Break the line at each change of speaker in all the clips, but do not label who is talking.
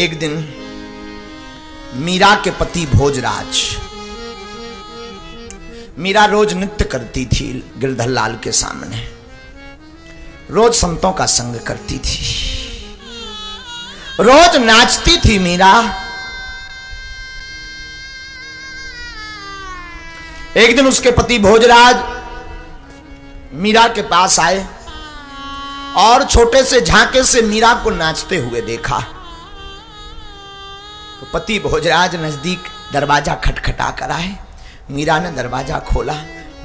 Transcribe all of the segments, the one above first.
एक दिन मीरा के पति भोजराज, मीरा रोज नृत्य करती थी गिरधर लाल के सामने, रोज संतों का संग करती थी, रोज नाचती थी मीरा। एक दिन उसके पति भोजराज मीरा के पास आए और छोटे से झांके से मीरा को नाचते हुए देखा। तो पति भोजराज नजदीक दरवाजा खटखटा कर आए। मीरा ने दरवाजा खोला।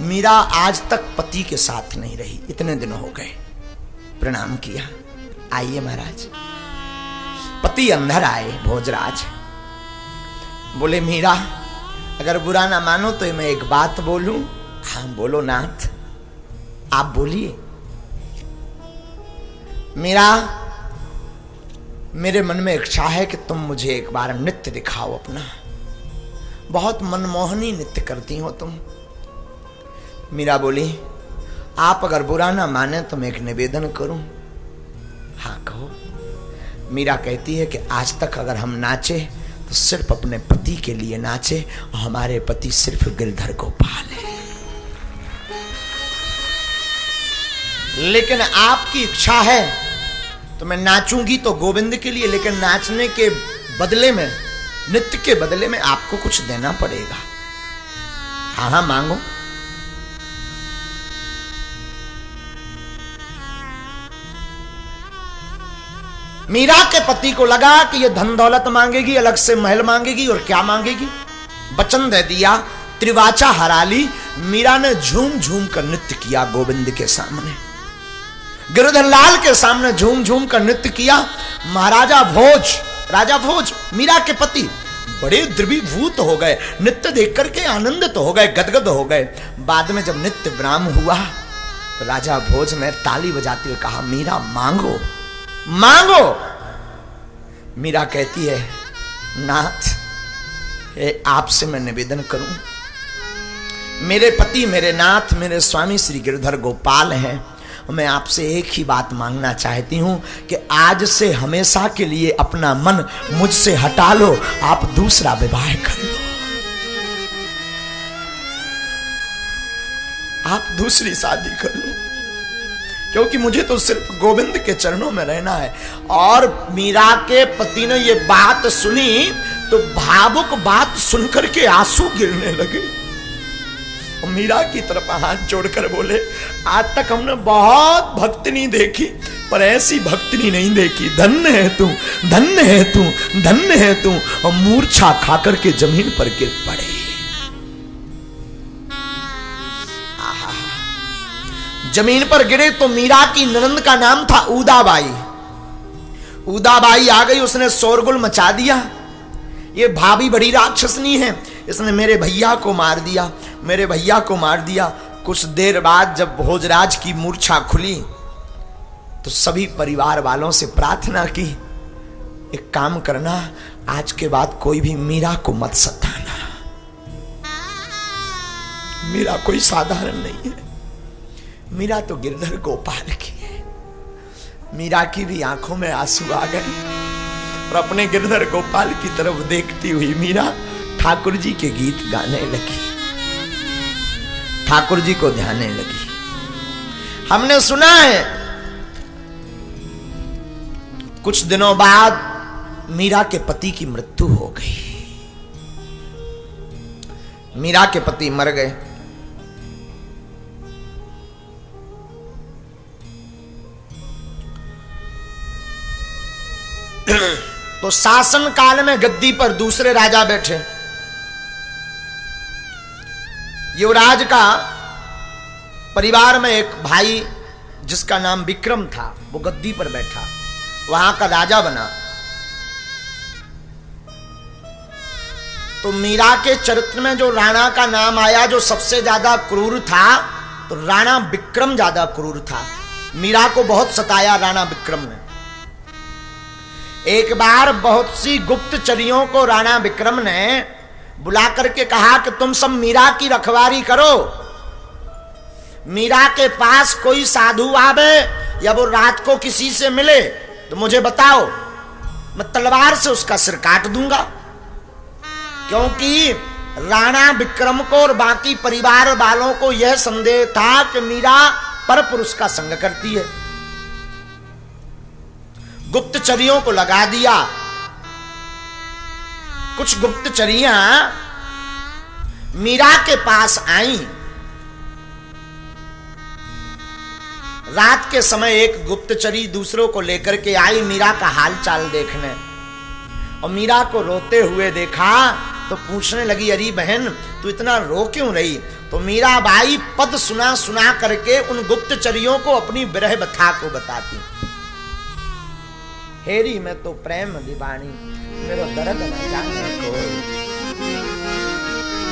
मीरा आज तक पति के साथ नहीं रही, इतने दिन हो गए। प्रणाम किया, आइए महाराज। पति अंदर आए। भोजराज बोले, मीरा अगर बुरा ना मानो तो मैं एक बात बोलूं। हाँ बोलो नाथ, आप बोलिए। मीरा, मेरे मन में इच्छा है कि तुम मुझे एक बार नृत्य दिखाओ अपना। बहुत मनमोहनी नृत्य करती हो तुम। मीरा बोली, आप अगर बुरा ना माने तो मैं एक निवेदन करूं। हाँ कहो। मीरा कहती है कि आज तक अगर हम नाचे तो सिर्फ अपने पति के लिए नाचे, और हमारे पति सिर्फ गिरधर गोपाल है। लेकिन आपकी इच्छा है तो मैं नाचूंगी तो गोविंद के लिए, लेकिन नाचने के बदले में, नृत्य के बदले में आपको कुछ देना पड़ेगा। हाँ हाँ मांगो। मीरा के पति को लगा कि ये धन दौलत मांगेगी, अलग से महल मांगेगी, और क्या मांगेगी। वचन दे दिया, त्रिवाचा हरा ली। मीरा ने झूम झूम कर नृत्य किया गोविंद के सामने, गिरधर लाल के सामने झूम झूम कर नृत्य किया। महाराजा भोज, राजा भोज मीरा के पति बड़े द्रवीभूत हो गए, नृत्य देख करके आनंदित हो गए, गदगद हो गए। बाद में जब नृत्य विराम हुआ तो राजा भोज ने ताली बजाते हुए कहा, मीरा मांगो मांगो। मीरा कहती है, नाथ आपसे मैं निवेदन करूं, मेरे पति, मेरे नाथ, मेरे स्वामी श्री गिरधर गोपाल हैं। मैं आपसे एक ही बात मांगना चाहती हूं कि आज से हमेशा के लिए अपना मन मुझसे हटा लो, आप दूसरा विवाह कर लो, आप दूसरी शादी कर लो, क्योंकि मुझे तो सिर्फ गोविंद के चरणों में रहना है। और मीरा के पति ने ये बात सुनी तो भावुक बात सुनकर के आंसू गिरने लगे। मीरा की तरफ हाथ जोड़कर बोले, आज तक हमने बहुत भक्तिनी देखी, पर ऐसी भक्तिनी नहीं देखी। धन्य है तू, धन्य है तू, धन्य है तू। और मूर्छा खाकर के जमीन पर गिर पड़े। जमीन पर गिरे तो मीरा की ननंद का नाम था उदाबाई। उदाबाई आ गई, उसने शोरगुल मचा दिया। ये भाभी बड़ी राक्षसनी है, इसने मेरे भैया को मार दिया, मेरे भैया को मार दिया। कुछ देर बाद जब भोजराज की मूर्छा खुली तो सभी परिवार वालों से प्रार्थना की, एक काम करना, आज के बाद कोई भी मीरा को मत सताना। मीरा कोई साधारण नहीं है, मीरा तो गिरधर गोपाल की है। मीरा की भी आंखों में आंसू आ गए और अपने गिरधर गोपाल की तरफ देखती हुई मीरा ठाकुर जी के गीत गाने लगी, ठाकुर जी को ध्याने लगी। हमने सुना है कुछ दिनों बाद मीरा के पति की मृत्यु हो गई। मीरा के पति मर गए। तो शासन काल में गद्दी पर दूसरे राजा बैठे। युवराज का परिवार में एक भाई जिसका नाम विक्रम था, वो गद्दी पर बैठा, वहां का राजा बना। तो मीरा के चरित्र में जो राणा का नाम आया, जो सबसे ज्यादा क्रूर था, तो राणा विक्रम ज्यादा क्रूर था। मीरा को बहुत सताया राणा विक्रम ने। एक बार बहुत सी गुप्तचरियों को राणा विक्रम ने बुला करके कहा कि तुम सब मीरा की रखवारी करो, मीरा के पास कोई साधु आवे या वो रात को किसी से मिले तो मुझे बताओ, मैं तलवार से उसका सिर काट दूंगा। क्योंकि राणा विक्रम को और बाकी परिवार वालों को यह संदेह था कि मीरा पर पुरुष का संग करती है। गुप्तचरियों को लगा दिया। कुछ गुप्तचरियां मीरा के पास आई। रात के समय एक गुप्तचरी दूसरों को लेकर के आई मीरा का हाल चाल देखने, और मीरा को रोते हुए देखा तो पूछने लगी, अरे बहन तू इतना रो क्यों रही? तो मीरा बाई पद सुना सुना करके उन गुप्तचरियों को अपनी विरह व्यथा को बताती। हेरी मैं तो प्रेम दीवानी, मेरा दर्द न जाने कोई।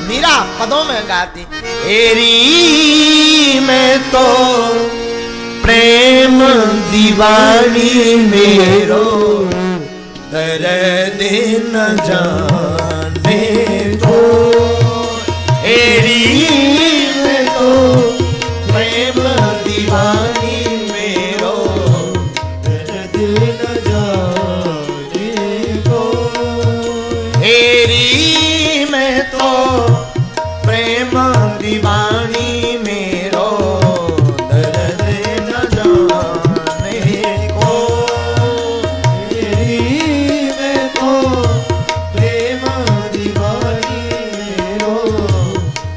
मीरा पदों में गाती, हेरी मैं तो प्रेम दीवानी, मेरो दर्द न जाने को। हेरी मैं तो प्रेम दीवानी, मेरो दर्द न जाने को। हेरी मैं तो प्रेम दीवानी, मेरो दर्द न जाने को। हेरी मैं तो प्रेम दीवानी, मेरो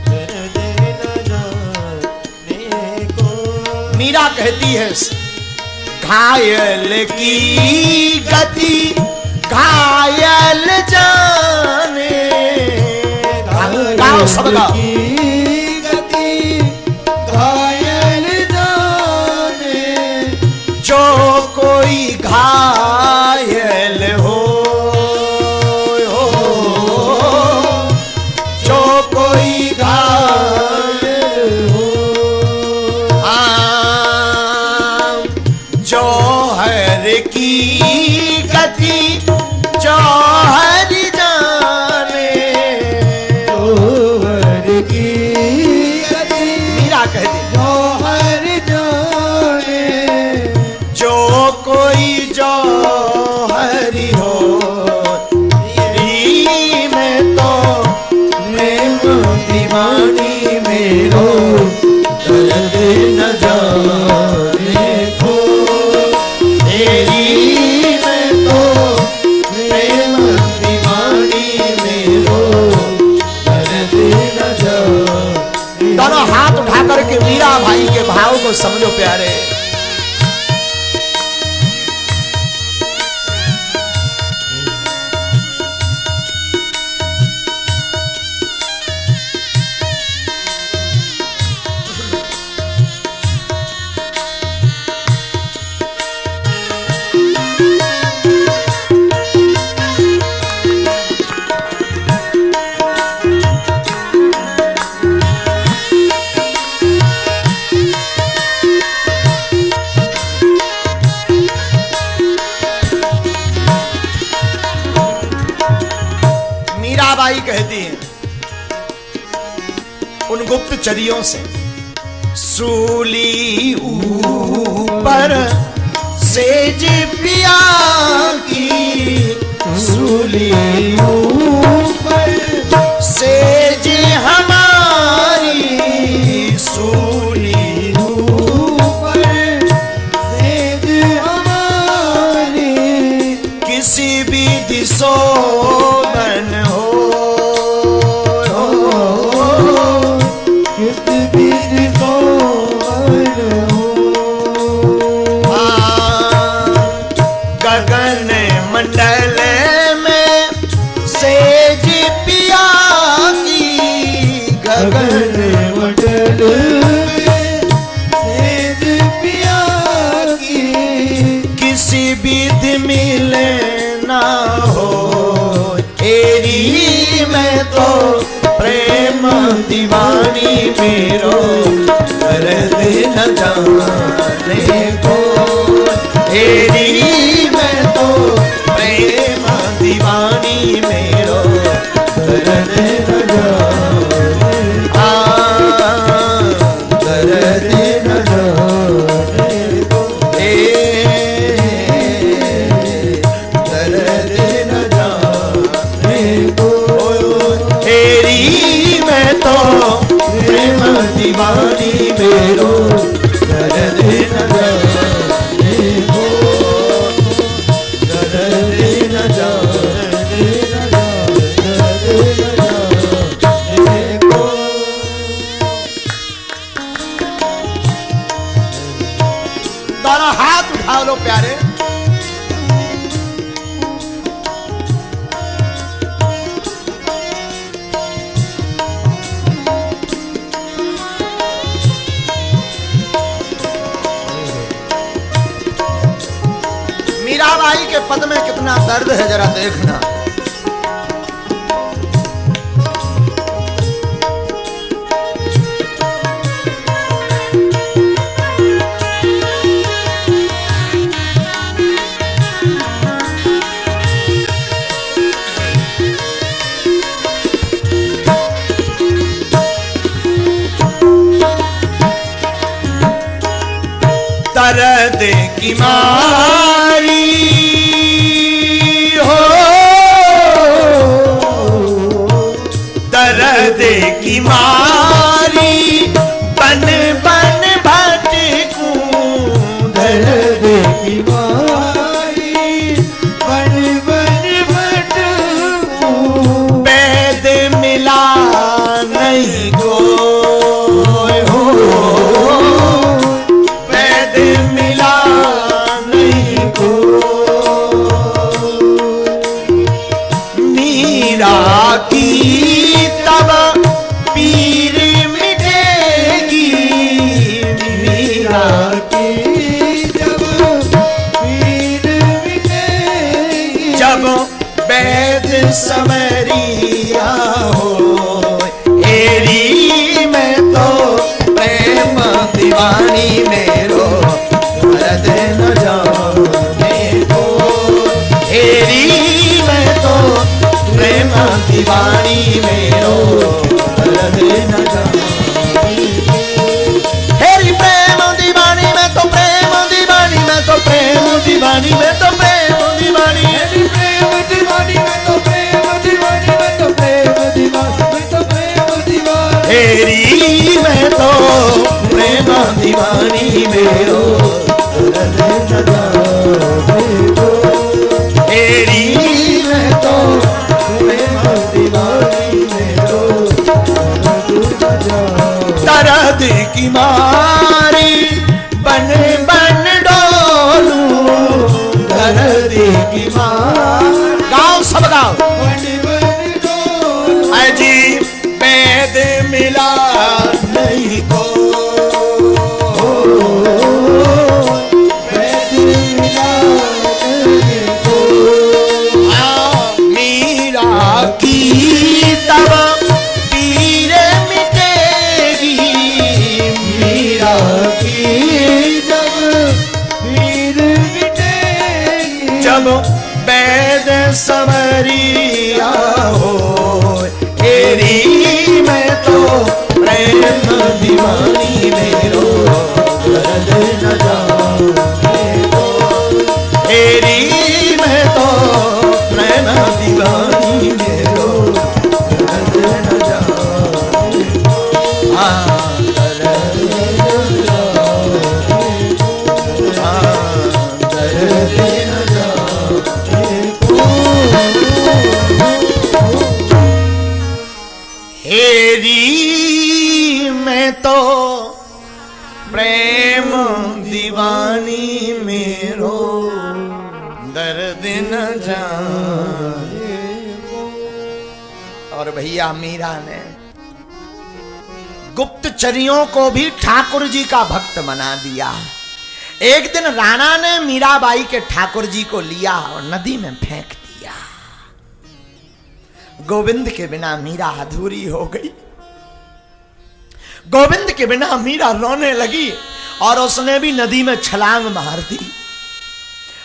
दर्द न जाने को। मीरा कहती है, घायल की गति घायल जाने। गाओ सब गाओ। गति घायल जाने, जो कोई घायल हो, जो कोई घायल हो। जौहर की गति जौहर जाने, जौहर की गति। मीरा कहती, जौहर जाने, जो कोई जौहरी हो। हेरी मैं तो प्रेम दीवानी, मेरो दर्द न जाने को। हेरी मैं तो प्रेम दीवानी, मेरो दर्द न जाने। दोनों हाथ उठा करके मीरा भाई के भाव को समझो प्यारे। मीराबाई कहती हैं उन गुप्तचरियों से, सूली ऊपर सेज पिया की, सूली ऊपर सेज हमारी, सूली ऊपर सेज हमारी, किसी भी दिशो बन हो, किसी भी दिशो बन हो। गगन मंडल में सेज पिया की, गगन मंडल में सेज पिया की, किसी विधि मिले ना हो। एरी में तो प्रेम दीवानी, मेरो दर्द न जाने को। एरी में तो प्रेम दीवानी, मेरो दर्द न जाने को। दर्द न जाने को। दर्द दोनों हाथ उठा लो प्यारे। मीराबाई के पद में कितना दर्द है जरा देखना। दर्द की मारी हो, दर्द की मारी बन बन भटकूं,
दर्द की मारी बन बन भटकूं,
वैद मिला नहीं कोई हो, मिला नहीं को। मीरा की तब पीर मिटेगी, मीरा
की जब पीर मिटेगी,
जब वैद समरिया हो। एरी में तो प्रेम दीवानी मेरो न जाने को, हेरी मैं तो प्रेम दीवानी मेरो न जाने। हेरी प्रेम दीवानी में तो प्रेम दीवानी में तो प्रेम दीवानी में तो प्रेम दीवानी,
हेरी प्रेम दीवानी में तो प्रेम दीवानी में तो प्रेम दीवानी में तो प्रेम दीवानी,
हेरी मैं तो प्रेम दीवानी मेरो हेरी मैं तो प्रेम दीवानी मेरो। दर्द की मारी बन बन डोलूं, दर्द की मारी। गाओ सब गाओ।
बन बन डोलूं,
अजी वैद मिला नहीं को, तब पीर मिटेगी, मीरा की
जब पीर मिटेगी,
जब वैद समरिया हो। एरी मैं तो प्रेम दीवानी मेरो दर्द न जाने को, एरी मैं तो प्रेम दीवानी मेरो न जाने को। हाँ दर्द न जाने को। हेरी मैं तो प्रेम दीवानी मेरो दर्द न जाने को। और भैया मीरा ने गुप्तचरियों को भी ठाकुर जी का भक्त बना दिया। एक दिन राणा ने मीराबाई के ठाकुर जी को लिया और नदी में फेंक दिया। गोविंद के बिना मीरा अधूरी हो गई। गोविंद के बिना मीरा रोने लगी और उसने भी नदी में छलांग मार दी।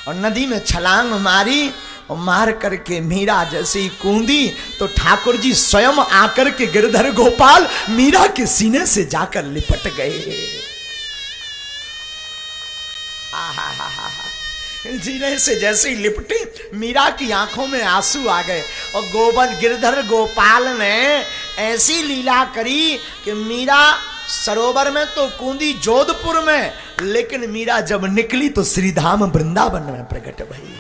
और नदी में छलांग मारी और मार करके मीरा जैसे ही कूदी तो ठाकुर जी स्वयं आकर के गिरधर गोपाल मीरा के सीने से जाकर लिपट गए। सीने से जैसे ही लिपटे मीरा की आंखों में आंसू आ गए। और गिरधर गोपाल ने ऐसी लीला करी कि मीरा सरोवर में तो कूदी जोधपुर में, लेकिन मीरा जब निकली तो श्रीधाम वृंदावन में प्रकट भई।